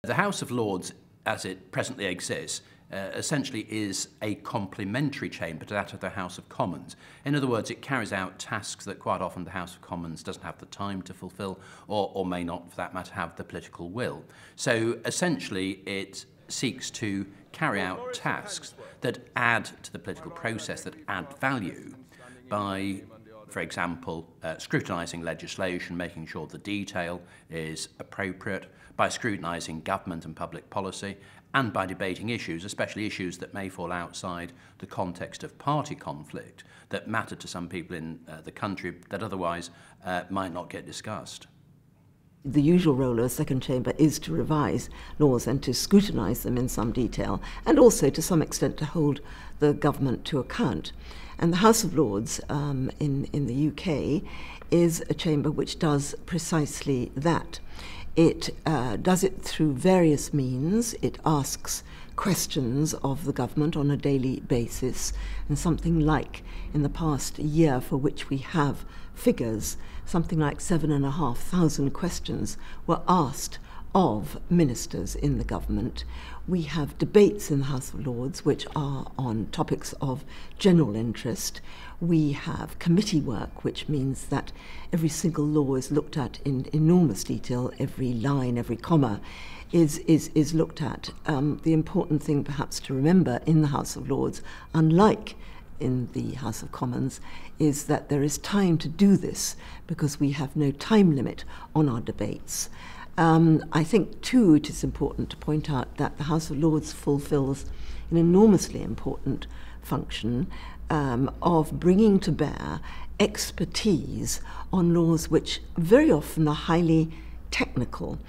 The House of Lords, as it presently exists, essentially is a complementary chamber to that of the House of Commons. In other words, it carries out tasks that quite often the House of Commons doesn't have the time to fulfil, or may not, for that matter, have the political will. So essentially it seeks to carry out tasks that add to the political process, that add value by, for example, scrutinising legislation, making sure the detail is appropriate, by scrutinising government and public policy, and by debating issues, especially issues that may fall outside the context of party conflict, that matter to some people in the country that otherwise might not get discussed. The usual role of a second chamber is to revise laws and to scrutinise them in some detail, and also to some extent to hold the government to account. And the House of Lords in the UK is a chamber which does precisely that. It does it through various means. It asks questions of the government on a daily basis, and something like, in the past year for which we have figures, something like 7,500 questions were asked of ministers in the government. We have debates in the House of Lords which are on topics of general interest. We have committee work, which means that every single law is looked at in enormous detail. Every line, every comma is looked at. The important thing perhaps to remember in the House of Lords, unlike in the House of Commons, is that there is time to do this because we have no time limit on our debates. I think, too, it is important to point out that the House of Lords fulfills an enormously important function of bringing to bear expertise on laws which very often are highly technical.